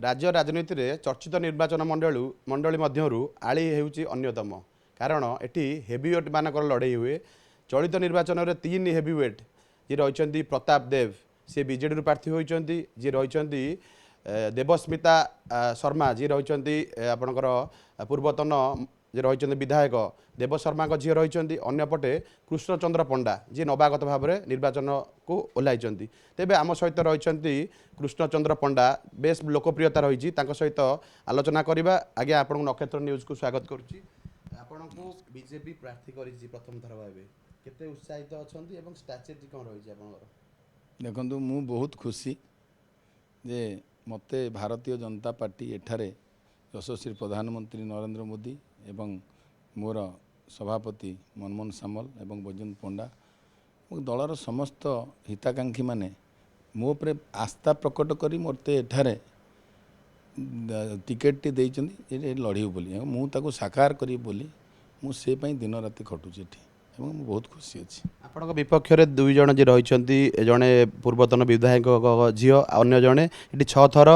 राज्य राजनीति रे चर्चित निर्वाचन मंडली मध्यरु आली हेउची अन्यतम कारण एटी हेवीवेट मानकर लड़ाई हुए। चलित निर्वाचन में 3 हेवीवेट जी रही प्रताप देव सी बीजेडी प्रार्थी होती जी रही देवस्मिता शर्मा जी रही आपणकर पूर्वतन जी रही विधायक देव शर्मा झील रही अंपटे कृष्णचंद्र पंडा जी नवागत भाव में निर्वाचन को ओह्ल तेज आम सहित रही कृष्णचंद्र पंडा बेस लोकप्रियता रही सहित आलोचना करवा आगे आपन नक्षत्र न्यूज को स्वागत करुच्ची। आपण को बीजेपी प्रार्थी करी प्रथम थर भाव केते उत्साहित अच्छा स्ट्राटेजी कौन रही देखु मु बहुत खुशी जे मते भारतीय जनता पार्टी एठारे यशस्वी प्रधानमंत्री नरेंद्र मोदी एवं मोर सभापति मनमोहन सामल एवं बैजयंत पंडा दलर समस्त हिताकांक्षी माने मो उपरे आस्था प्रकट करी मते एठारे टिकेट टी देइचंदी लड़ीबू बोली मुझे साकार करी बोली मु से पई दिन राति खटुची एठी एवं मु बहुत खुशी अछि। आपनक विपक्ष रे दुई जण जे रहिचंती जणे पूर्वतन विधायक झियो अन्य जणे इटी 6 थर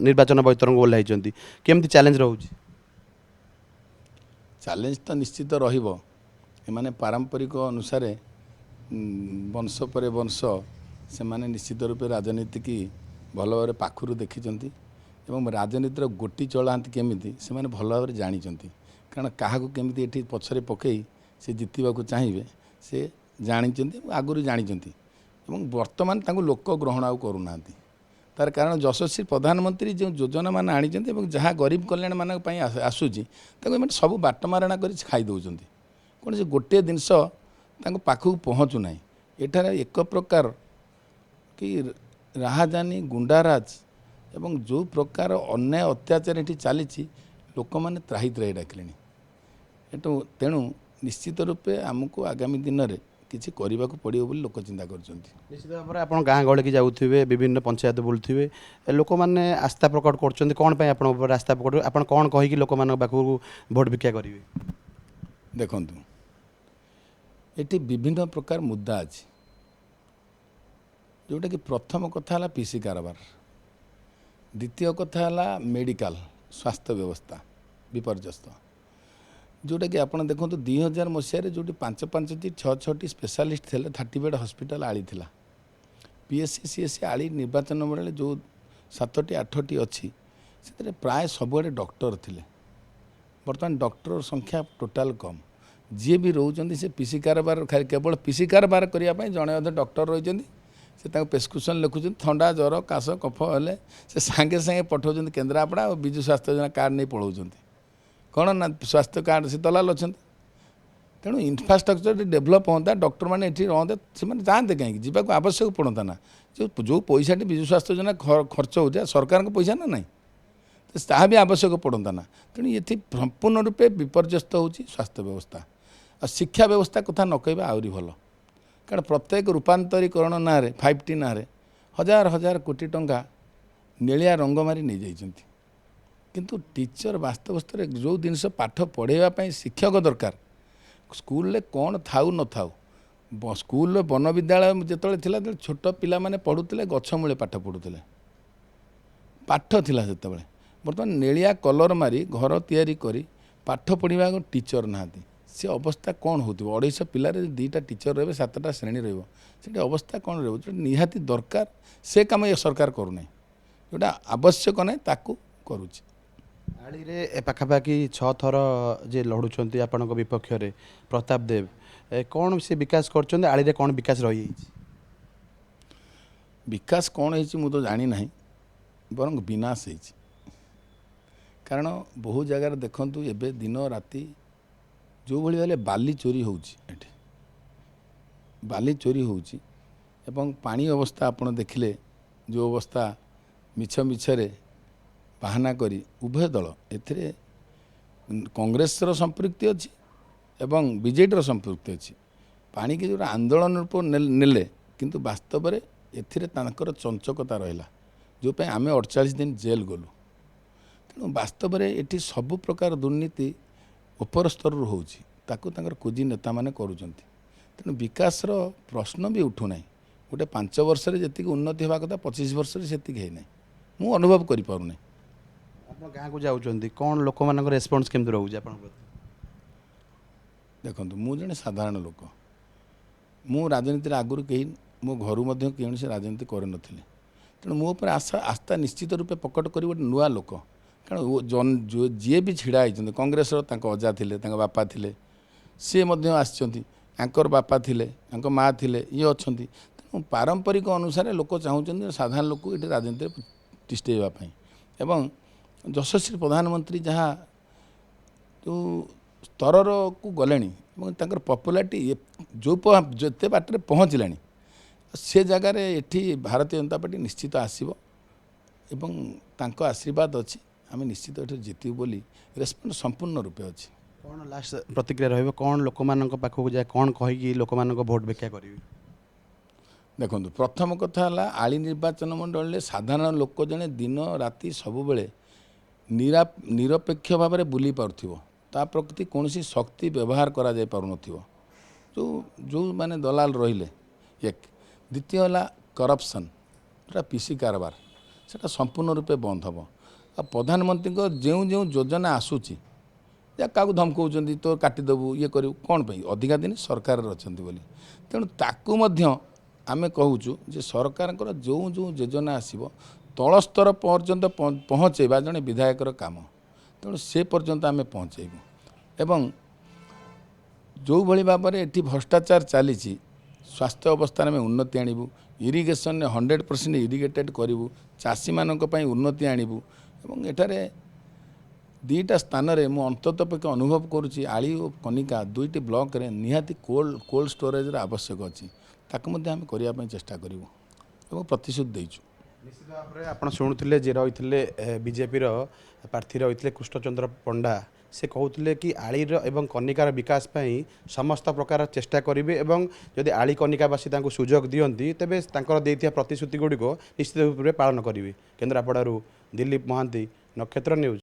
निर्वाचन बैतरंग ओल्लाइचंती केमती चैलेंज रहउची? चैलेंज तो निश्चित रहिबो एमाने पारंपरिक अनुसार वंश पर वंश से माने निश्चित रूपे राजनीति की भल भाव पाखुरु देखिचंती एवं राजनीतिर गोटी चलांती केमिति से माने भल भाव जानिचंती कारण काहाकू केमिति एठी पछरे पकई से जितवाक चाहिए से जानिचंती आगुरी जानिचंती एवं वर्तमान तांको लोक ग्रहण आउ करूना तार कारण यशस्वी प्रधानमंत्री जो योजना मान आनिचंती एवं जहाँ गरीब कल्याण मान पई आसुची ताको एमन सब बाटमारणा करी खाई दउचंती कोन से गोटे जिनस तांको पाखु पहुँचु नाही एठारे एक प्रकार कि राहाजानी गुंडाराज एवं जो प्रकार अन्याय अत्याचार ये चली लोक मैंने त्राही त्राही डाकिले एटू तेणु निश्चित रूपे आमको आगामी दिन में किसी करने को पड़ो बोली लोक चिंता कर निश्चित भाव में आप गाँ गहल की जाऊे विभिन्न पंचायत बुलूवे लोक मैंने आस्था प्रकट कर आस्था प्रकट आप कौन कहीकि लोक पाखु भोट भिक्षा करेंगे? देखु ये विभिन्न प्रकार मुद्दा अच्छी जोटा कि प्रथम कथा है पीसी कारबार द्वितीय कथा है मेडिकल स्वास्थ्य व्यवस्था विपर्यस्त जोटा कि आपड़ देखो 2000 मसीह जो 5-5टी 6-6टी स्पेशलिस्ट थे 30 बेड हॉस्पिटल आली थिला पीएससी सीएससी आली निर्वाचन बेले जो 7टी 8टी अच्छी से प्राय सबुआड़े डॉक्टर थे बर्तमान डॉक्टर संख्या टोटाल कम जी भी रोचान से पीसी कारबार केवल पीसी कारबार करने जड़े अधे डॉक्टर रही से प्रेस्क्रिप्शन लिखुं थंडा ज्वर काश कफ हेले से सांगे सांगे पठाऊँ केन्द्रापड़ा और विजु स्वास्थ्य योजना कार्ड नहीं पढ़ाऊँ कौन ना स्वास्थ्य कार्ड से दलाल अच्छा तेणु इनफ्रास्ट्रक्चर डेभलप होता डॉक्टर मैंने ये रहा से जाते कहीं जावाक आवश्यक पड़ता ना जो पैसा विजु स्वास्थ्य योजना खर्च हो जाए सरकार को पैसा ना ना ता भी आवश्यक पड़ता ना तेणु ये संपूर्ण रूपे विपर्यस्त हो स्वास्थ्य व्यवस्था और शिक्षा व्यवस्था कथा न कहवा आहरी भल कारण प्रत्येक रूपांतरीकरण ना 5T ना हजार हजार कोटी टंका नेलिया रंग मारी नहीं जाइछंती किंतु टीचर वास्तवस्थ जो जिनस पाठ पढ़ाई शिक्षक दरकार स्कूल रे कौन थाउ न थाउ स्कूल वन विद्यालय जिते थिला छोट पिला माने पढ़ुले गछ मूले पाठ पढ़ुले पाठ थिला सेतबेले बर्तमान नेलिया कलर मारी घर तैयारी करी पाठ पढ़ा टीचर नहांती से अवस्था कौन हो 250 पिलारे 2टा टीचर रहे 7टा श्रेणी रही अवस्था कौन रही निहाती दरकार से काम ये सरकार करूना जोटा आवश्यक ना ताकू करुच्ची आली रे पाखापाखि 6 थर जे लड़ुंट आपण विपक्ष रे प्रताप देव कौन से विकास कर आली रे कौन विकास रही विकास कौन है मु तो जानी ना बर विनाश है कारण बहु जगार देखु एबे दिन राति जो भली भाले बाली चोरी होउची बाली चोरी होउची एवं पानी अवस्था आपण देखिले जो अवस्था मिछ मिछरे बाहाना करी उभय दल एथिरे कांग्रेस संपृक्ति अच्छी एवं बीजेडी संपृक्ति अच्छी पानी की जो आंदोलन रूप नेले किंतु वास्तव में एथिरे तांकर चंचकता रहिला जो पे आमे 48 दिन जेल गलु तेणु वास्तव में एठी सब प्रकार दुर्नीति उपर स्तर होउची ताकू तांकर कुजी नेता माने करूचंती तेणु विकास प्रश्न भी उठुना गोटे 5 वर्ष जी उन्नति होगा कथा 25 वर्ष से है ना ମୁଁ ଅନୁଭବ କରିପାରୁନି। ଆପଣ ଗାଁକୁ ଯାଉଛନ୍ତି କ'ଣ ଲୋକମାନଙ୍କ ରେସ୍ପନ୍ସ କେମିତି ରହୁଛି ଆପଣଙ୍କ ପ୍ରତି? ଦେଖନ୍ତୁ ମୁଁ ଜଣେ ସାଧାରଣ ଲୋକ, ମୁଁ ରାଜନୀତିରେ ଆଗରୁ କେହି ମୋ ଘରୁ ମଧ୍ୟ କୌଣସି ରାଜନୀତି କରିନଥିଲି, ତେଣୁ ମୋ ଉପରେ ଆସ୍ଥା ନିଶ୍ଚିତ ରୂପେ ପ୍ରକଟ କରି ଗୋଟେ ନୂଆ ଲୋକ, କାରଣ ଯିଏ ବି ଛିଡ଼ା ହେଇଛନ୍ତି କଂଗ୍ରେସର ତାଙ୍କ ଅଜା ଥିଲେ, ତାଙ୍କ ବାପା ଥିଲେ, ସିଏ ମଧ୍ୟ ଆସିଛନ୍ତି, ତାଙ୍କର ବାପା ଥିଲେ, ତାଙ୍କ ମା ଥିଲେ, ଇଏ ଅଛନ୍ତି। ତେଣୁ ପାରମ୍ପରିକ ଅନୁସାରେ ଲୋକ ଚାହୁଁଛନ୍ତି ସାଧାରଣ ଲୋକ ଏଠି ରାଜନୀତିରେ ତିଷ୍ଠେଇବା ପାଇଁ। ଏବଂ ଯଶସ୍ୱୀ ପ୍ରଧାନମନ୍ତ୍ରୀ ଯାହା ଯେଉଁ ସ୍ତରକୁ ଗଲେଣି ଏବଂ ତାଙ୍କର ପପୁଲାରିଟି ଯେତେ ବାଟରେ ପହଞ୍ଚିଲାଣି, ସେ ଜାଗାରେ ଏଠି ଭାରତୀୟ ଜନତା ପାର୍ଟି ନିଶ୍ଚିତ ଆସିବ ଏବଂ ତାଙ୍କ ଆଶୀର୍ବାଦ ଅଛି, ଆମେ ନିଶ୍ଚିତ ଏଠି ଜିତିବୁ ବୋଲି ରେସ୍ପନ୍ସ ସମ୍ପୂର୍ଣ୍ଣ ରୂପେ ଅଛି। କ'ଣ ଲାଷ୍ଟ ପ୍ରତିକ୍ରିୟା ରହିବ, କ'ଣ ଲୋକମାନଙ୍କ ପାଖକୁ ଯାଏ କ'ଣ କହିକି ଲୋକମାନଙ୍କ ଭୋଟ ଭିକ୍ଷା କରିବେ? ଦେଖନ୍ତୁ, ପ୍ରଥମ କଥା ହେଲା ଆଳି ନିର୍ବାଚନ ମଣ୍ଡଳୀରେ ସାଧାରଣ ଲୋକ ଜଣେ ଦିନ ରାତି ସବୁବେଳେ ନିରପେକ୍ଷ ଭାବରେ ବୁଲି ପାରୁଥିବ, ତା ପ୍ରତି କୌଣସି ଶକ୍ତି ବ୍ୟବହାର କରାଯାଇ ପାରୁନଥିବ, ଯେଉଁମାନେ ଦଲାଲ ରହିଲେ। ଏକ ଦ୍ୱିତୀୟ ହେଲା କରପ୍ସନ୍, ଯେଉଁଟା ପିସି କାରବାର, ସେଇଟା ସମ୍ପୂର୍ଣ୍ଣ ରୂପେ ବନ୍ଦ ହେବ। ଆଉ ପ୍ରଧାନମନ୍ତ୍ରୀଙ୍କ ଯେଉଁ ଯେଉଁ ଯୋଜନା ଆସୁଛି, ଯା କାହାକୁ ଧମକଉଛନ୍ତି ତ କାଟିଦେବୁ, ଇଏ କରିବୁ, କ'ଣ ପାଇଁ? ଅଧିକା ଦିନ ସରକାରରେ ଅଛନ୍ତି ବୋଲି। ତେଣୁ ତାକୁ ମଧ୍ୟ ଆମେ କହୁଛୁ ଯେ ସରକାରଙ୍କର ଯେଉଁ ଯେଉଁ ଯୋଜନା ଆସିବ ତଳସ୍ତର ପର୍ଯ୍ୟନ୍ତ ପହଞ୍ଚାଇବା ଜଣେ ବିଧାୟକର କାମ। ତେଣୁ ସେ ପର୍ଯ୍ୟନ୍ତ ଆମେ ପହଞ୍ଚାଇବୁ ଏବଂ ଯେଉଁଭଳି ଭାବରେ ଏଠି ଭ୍ରଷ୍ଟାଚାର ଚାଲିଛି, ସ୍ୱାସ୍ଥ୍ୟ ଅବସ୍ଥାରେ ଆମେ ଉନ୍ନତି ଆଣିବୁ, ଇରିଗେସନରେ 100% ଇରିଗେଟେଡ଼ କରିବୁ, ଚାଷୀମାନଙ୍କ ପାଇଁ ଉନ୍ନତି ଆଣିବୁ। ଏବଂ ଏଠାରେ ଦୁଇଟା ସ୍ଥାନରେ ମୁଁ ଅନ୍ତତଃପକ୍ଷେ ଅନୁଭବ କରୁଛି ଆଳି ଓ କନିକା ଦୁଇଟି ବ୍ଲକରେ ନିହାତି କୋଲ୍ଡ ଷ୍ଟୋରେଜର ଆବଶ୍ୟକ ଅଛି, ତାକୁ ମଧ୍ୟ ଆମେ କରିବା ପାଇଁ ଚେଷ୍ଟା କରିବୁ ଏବଂ ପ୍ରତିଶ୍ରୁତି ଦେଇଛୁ। ନିଶ୍ଚିତ ଭାବରେ ଆପଣ ଶୁଣୁଥିଲେ ଯେ ରହିଥିଲେ ବିଜେପିର ପ୍ରାର୍ଥୀ ରହିଥିଲେ କୃଷ୍ଣଚନ୍ଦ୍ର ପଣ୍ଡା, ସେ କହୁଥିଲେ କି ଆଳିର ଏବଂ କନିକାର ବିକାଶ ପାଇଁ ସମସ୍ତ ପ୍ରକାର ଚେଷ୍ଟା କରିବେ ଏବଂ ଯଦି ଆଳି କନିକାବାସୀ ତାଙ୍କୁ ସୁଯୋଗ ଦିଅନ୍ତି ତେବେ ତାଙ୍କର ଦେଇଥିବା ପ୍ରତିଶ୍ରୁତି ଗୁଡ଼ିକ ନିଶ୍ଚିତ ରୂପରେ ପାଳନ କରିବେ। କେନ୍ଦ୍ରାପଡ଼ାରୁ ଦିଲ୍ଲୀପ ମହାନ୍ତି, ନକ୍ଷତ୍ର ନ୍ୟୁଜ୍।